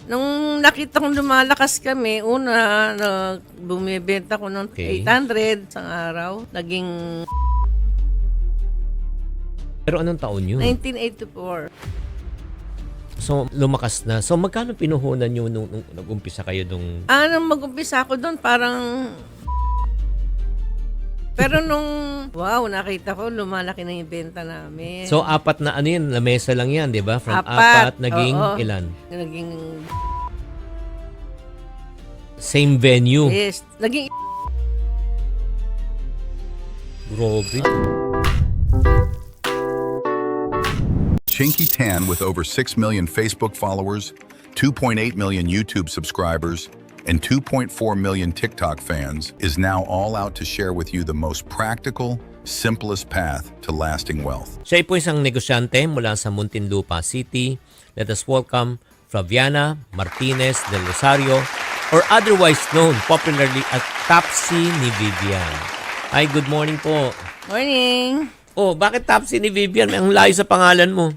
Nung nakita kong lumalakas kami, una, bumibenta ko ng Okay. 800 sa araw. Naging Pero anong taon yun? 1984. So, lumakas na. So, magkano pinuhunan nyo nung nag-umpisa kayo nung... Nung mag-umpisa ako doon, parang... Pero nung, wow, nakita ko, lumalaki na yung benta namin. So, apat na ano yun, lamesa lang yan, di ba? From Apat, naging oo. ilan? Naging, Same venue. yes, naging Grabe. Chinky Tan, with over 6 million Facebook followers, 2.8 million YouTube subscribers, and 2.4 million TikTok fans, is now all out to share with you the most practical, simplest path to lasting wealth. Siya po isang negosyante mula sa Muntinlupa City. Let us welcome Flaviana Martinez del Rosario, or otherwise known popularly as Topsy ni Vivian. Hi, good morning po. morning. Oh, bakit Topsy ni Vivian? Ang layo sa pangalan mo.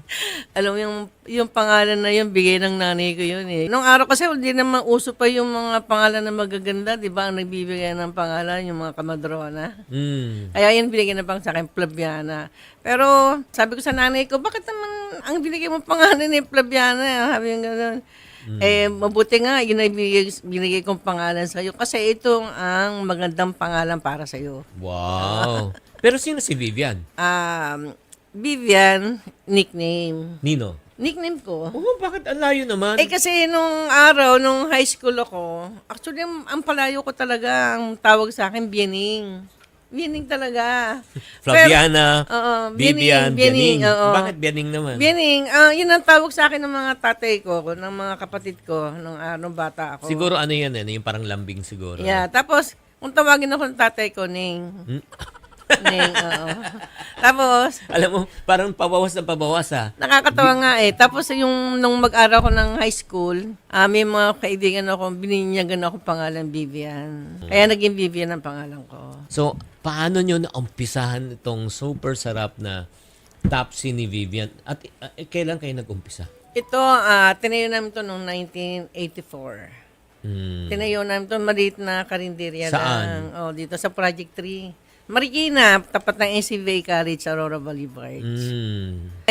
Alam mo, yung pangalan na yun, bigay ng nanay ko yun eh. Nung araw kasi, hindi naman uso pa yung mga pangalan na magaganda, di ba? Ang nagbibigay ng pangalan, yung mga kamadrona. Kaya yun binigyan na pang sa akin, Flaviana. Pero sabi ko sa nanay ko, bakit naman ang binigay mo pangalan ni Flaviana? Sabi yung gano'n. Mabuti nga, yun ay binigay kong pangalan sa'yo. Kasi ito ang magandang pangalan para sa'yo. Wow. Pero sino si Vivian? Vivian, nickname. Nino? Nickname ko. Oh, bakit ang layo naman? Kasi nung araw, nung high school ako, actually, ang palayo ko talaga, ang tawag sa akin, Bianing. Bianing talaga. Flaviana, Oo, Vivian, Bianing, Bianing. oo. Bakit Bianing naman? Bianing, yun ang tawag sa akin ng mga tatay ko, ng mga kapatid ko, nung bata ako. Siguro ano yan, yung parang lambing siguro. Yeah, tapos, kung tawagin ako ng tatay ko, Ning. Ning, oo. Tapos, Alam mo, parang pabawas na pabawas nakakatawa nga eh. Tapos nung mag-aral ko ng high school, may mga kaibigan ako, bininyagan ako pangalan Vivian. Kaya naging Vivian ang pangalan ko. So, paano nyo naumpisahan itong super sarap na Topsy ni Vivian? At kailan kayo nag-umpisa? Ito, tinayo namin ito noong 1984. Tinayo namin ito, maliit na karinderya Saan? lang. Dito sa Project 3. Marikina, tapat ng NCVA College sa Aurora Boulevard.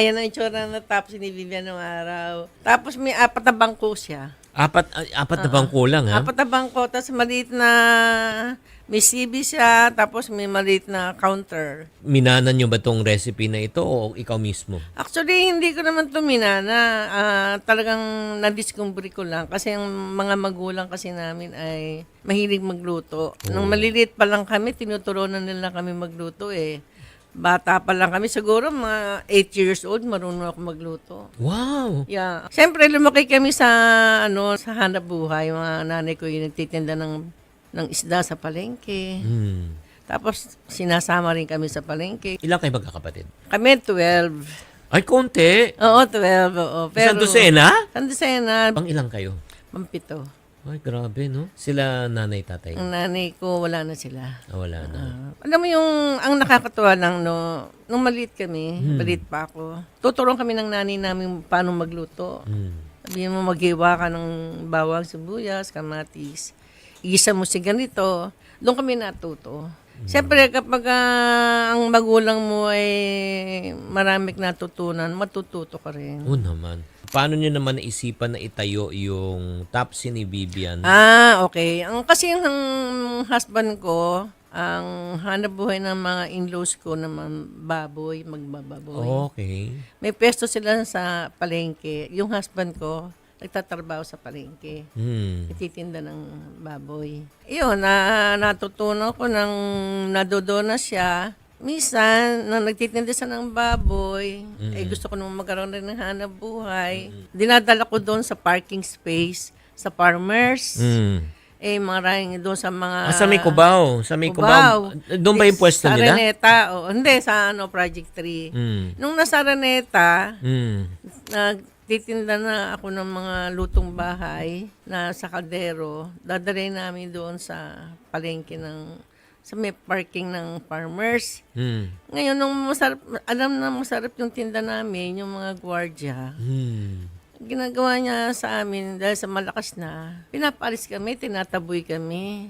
Ayan ang itsura na Topsy ni Vivian noong araw. Tapos may 4 na bangko siya. Apat na bangko lang, ha? 4 na bangko, tapos maliit na, may CB siya, tapos may maliit na counter. Minanan nyo ba tong recipe na ito o ikaw mismo? Actually, hindi ko naman ito minana. Talagang na-discover ko lang. Kasi ang mga magulang kasi namin ay mahilig magluto. Nung maliliit pa lang kami, tinuturuan nila kami magluto eh. Bata pa lang kami. Siguro mga 8 years old, marunong ako magluto. Wow! Yeah. Siyempre, lumaki kami sa hanap buhay. Mga nanay ko yung nagtitinda ng isda sa palengke. Tapos, sinasama rin kami sa palengke. Ilang kayo magkakapatid? Kami 12. Ay, konti! Oo, 12. Oo. Isang dosena? Isang dosena. Pang ilang kayo? Pampito. Ay, grabe, no? Sila nanay, tatay? Ang nanay ko, wala na sila. Wala na. Alam mo yung, ang nakakatuwa lang, no, nung maliit kami, maliit pa ako, tuturuan kami ng nanay namin paano magluto. Sabihin mo, maghiwa ka ng bawang, sibuyas, kamatis. Igisa mo si ganito. Doon kami natuto. Siyempre, kapag ang magulang mo ay maraming natutunan, matututo ka rin. Oo naman. Paano nyo naman naisipan na itayo yung Topsy ni Vivian? Okay. Kasi yung husband ko, ang hanap buhay ng mga in-laws ko naman baboy, magbababoy. Okay. May pwesto sila sa palengke. Yung husband ko, nagtatrabaho sa palengke. Ititinda ng baboy. Iyon, natutunan ko nang nadodona siya. Minsan, nang nagtitinda siya ng baboy, gusto ko naman magkaroon rin ng hanap buhay. Dinadala ko doon sa parking space, sa farmers. Maraming doon sa mga... Sa may Cubao. Sa may Cubao. Doon ba yung pwesto sa nila? Araneta. Hindi, sa Project 3. Nung nasa Araneta, nagtitinda na ako ng mga lutong bahay na sa kaldero. Dadalhin namin doon sa palengke sa may parking ng farmers. Ngayon, nung masarap, alam na masarap yung tinda namin, yung mga gwardiya, Ginagawa niya sa amin dahil sa malakas na, pinapalis kami, tinataboy kami.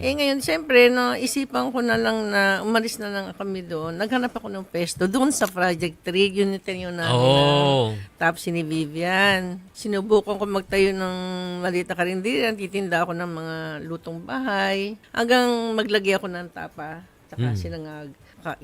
Ngayon, siyempre, no, isipan ko na lang na umalis na lang kami doon. Naghanap ako ng pesto doon sa Project 3, unit yun namin Oh. na tapos ni Vivian. Sinubukan ko magtayo ng maliit na karinderya, titinda ako ng mga lutong bahay, hanggang maglagay ako ng tapa, saka sinangag,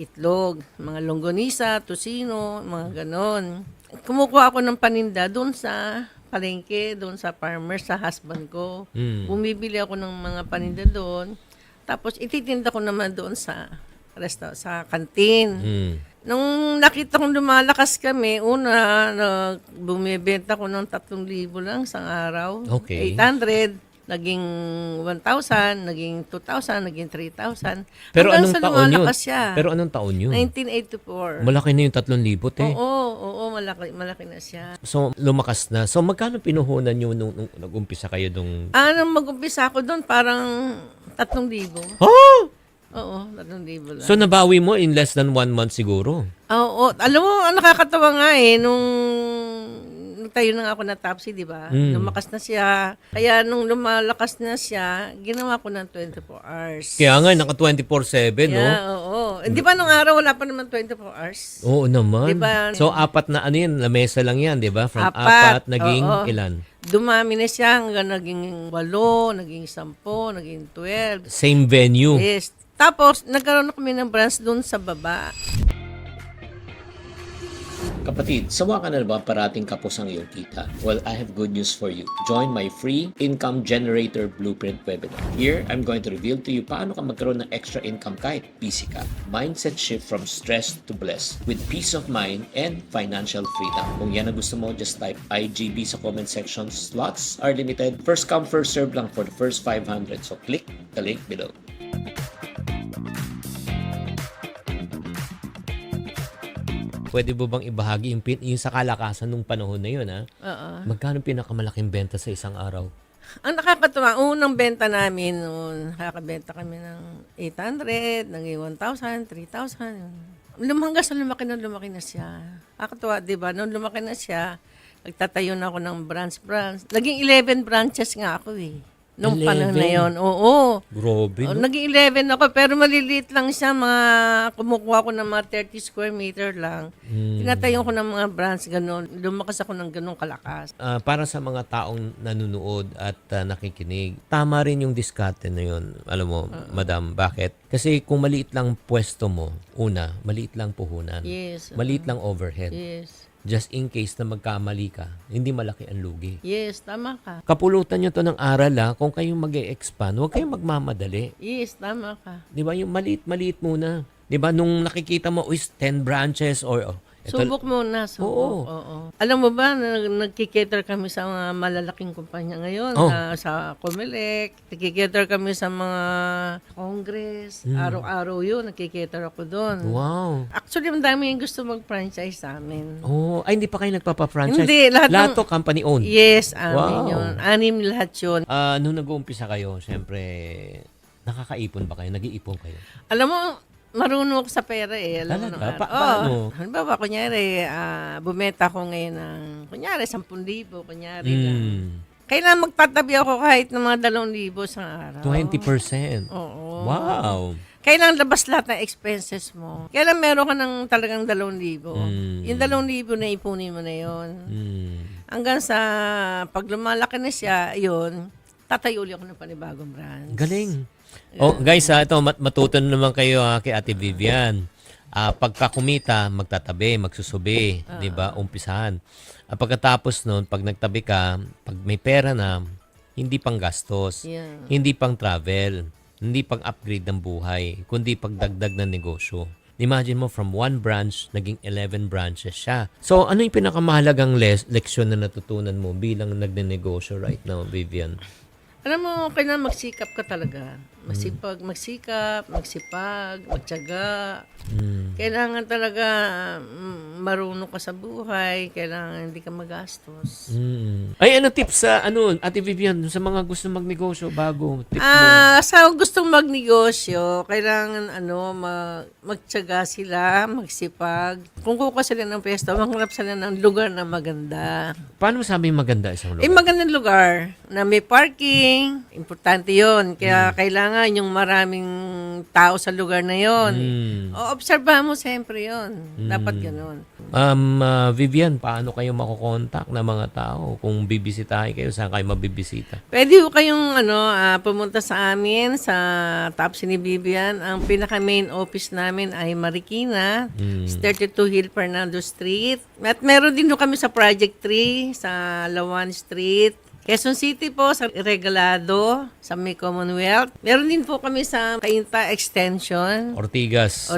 itlog, mga longganisa, tosino, mga ganon. Kumukuha ako ng paninda doon sa palengke, doon sa farmer, sa husband ko. Bumibili ako ng mga paninda doon. Tapos ititinda ko naman doon sa sa kantin. Nung nakita kong lumalakas kami, bumibenta ko ng 3,000 lang sa araw. Okay. 800. Naging 1,000, naging 2,000, naging 3,000. Pero Hanggang anong sa taon yun? lumalakas siya. Pero anong taon yun? 1984. Malaki na yung 3,000 eh. Oo, malaki na siya. So, lumakas na. So, magkano pinuhunan nyo nung nag-umpisa kayo nung... Nung mag-umpisa ako doon, parang 3,000. Oh! Oo, 3,000 lang. So, nabawi mo in less than 1 month siguro? Oo, alam mo, ang nakakatawa nga nung tayo na nga ako na Topsy, di ba? Lumakas na siya. Kaya nung lumalakas na siya, ginawa ko ng 24 hours. Kaya nga, naka 24/7, no? Yeah, oo. Di ba nung araw, wala pa naman 24 hours? Oo naman. Diba? So, 4 na ano yan, lamesa lang yan, di ba? From 4, 4, naging oo. ilan? Dumami na siya hanggang naging 8, naging 10, naging 12. Same venue. Yes. Tapos, nagkaroon na kami ng branch doon sa baba. Kapatid, sawa ka na ba parating kapos ang iyong kita? Well, I have good news for you. Join my free Income Generator Blueprint webinar. Here, I'm going to reveal to you paano ka magkaroon ng extra income kahit busy ka. Mindset shift from stress to blessed with peace of mind and financial freedom. Kung yan ang gusto mo, just type IGB sa comment section. Slots are limited. First come, first serve lang for the first 500. So click the link below. Pwede mo bang ibahagi yung sa kalakasan nung panahon na yun, ha? Oo. Magkano pinakamalaking benta sa isang araw? Ang nakakatawa, unang benta namin noon, nakakabenta kami ng 800, naging 1,000, 3,000. Hanggang sa lumaki na siya. Nakakatawa, di ba? Nung lumaki na siya, nagtatayo na ako ng branch. Naging 11 branches nga ako eh. Nung 11? panahon na yun. Oo. Grabe, no? Naging 11 ako, pero maliliit lang siya. Kumukuha ko ng mga 30 square meter lang. Tinatayo ko ng mga branch, gano'n. Lumakas ako ng gano'ng kalakas. Para sa mga taong nanonood at nakikinig, tama rin yung diskarte na yun. Alam mo, madam, bakit? Kasi kung maliit lang pwesto mo, maliit lang puhunan. Yes. Maliit lang overhead. Yes. Just in case na magkamali ka, hindi malaki ang lugi. Yes, tama ka. Kapulutan nyo to ng aral, kung kayong mag-e-expand, huwag kayong magmamadali. Yes, tama ka. Di ba? Yung maliit-maliit muna. Di ba? Nung nakikita mo, 10 branches or... Subok muna, subok. Oo. Alam mo ba, nagkikater kami sa mga malalaking kumpanya ngayon, sa Comelec, nagkikater kami sa mga Congress, araw-araw yun, nagkikater ako doon. Wow. Actually, ang dami yung gusto mag-franchise sa amin. Ay, hindi pa kayo nagpapa-franchise? Hindi, lahat to company-owned? Yes, amin Wow. yun. 6 lahat yun. Nung nag-uumpisa kayo, syempre, nakakaipon ba kayo? Nag-iipon kayo? Alam mo, marunong ako sa pera eh. Alam mo Talaga? nung Paano? Halimbawa, kunyari, bumenta ko ngayon ng, kunyari, 10,000, kunyari lang. Kailangan magtatabi ako kahit ng mga 2,000 sa araw. 20%? Oo. Wow. Kailangan labas lahat ng expenses mo. Kailangan meron ka ng talagang 2,000. Yung 2,000 na ipunin mo na yun. Hanggang sa pag lumalaki na siya, yun, tatayo ulit ako ng panibagong branch. Galing. Guys, ito, matuto naman kayo kay Ate Vivian. Pagka kumita, magtatabi, magsusubi, di ba? Umpisahan. Pagkatapos nun, pag nagtabi ka, pag may pera na, hindi pang gastos, hindi pang travel, hindi pang upgrade ng buhay, kundi pagdagdag ng negosyo. Imagine mo, from 1 branch, naging 11 branches siya. So, ano yung pinakamahalagang leksyon na natutunan mo bilang nagnenegosyo right now, Vivian? Alam mo, kailangan magsikap ka talaga. Masipag, magsikap, magsipag, magtiyaga. Kailangan talaga marunong ka sa buhay. Kailangan hindi ka magastos. Ay, ano tips sa, Ate Vivian, sa mga gusto magnegosyo bago? Tip mo. Sa gustong magnegosyo, kailangan magtiyaga sila, magsipag. Kung kukuha sila ng pwesto, maghanap sila ng lugar na maganda. Paano masabi maganda isang lugar? Magandang lugar na may parking. Importante yon. Kaya kailangan yung maraming tao sa lugar na yon. Obserbahan mo siyempre yon. Dapat ganun. Vivian, paano kayo makokontak ng mga tao kung bibisitahin kayo? Saan kayo mabibisita? Pwede ko kayong pumunta sa amin sa Tapsi ni Vivian. Ang pinaka-main office namin ay Marikina, 32 Hill Fernando Street. At meron din kami sa Project 3 sa Lawan Street. Quezon City po sa Regalado, sa May Commonwealth. Meron din po kami sa Cainta Extension, Ortigas.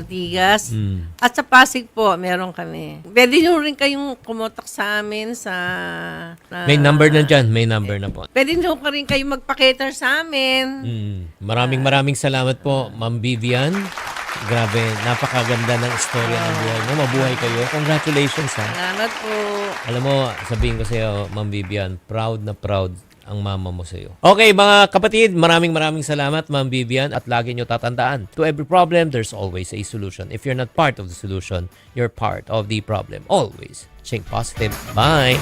At sa Pasig po, meron kami. Pwede nyo rin kayong kumotak sa amin sa... May number na dyan. May number na po. Pwede nyo ka rin kayong magpa-cater sa amin. Maraming salamat po, Ma'am Vivian. Grabe, napakaganda ng istorya ng buhay mo. Mabuhay kayo. Congratulations, ha. Salamat po. Alam mo, sabihin ko sa iyo, Ma'am Vivian, proud na proud ang mama mo sa iyo. Okay, mga kapatid, maraming salamat, Ma'am Vivian, at lagi nyo tatandaan, to every problem, there's always a solution. If you're not part of the solution, you're part of the problem. Always. Think positive. Bye!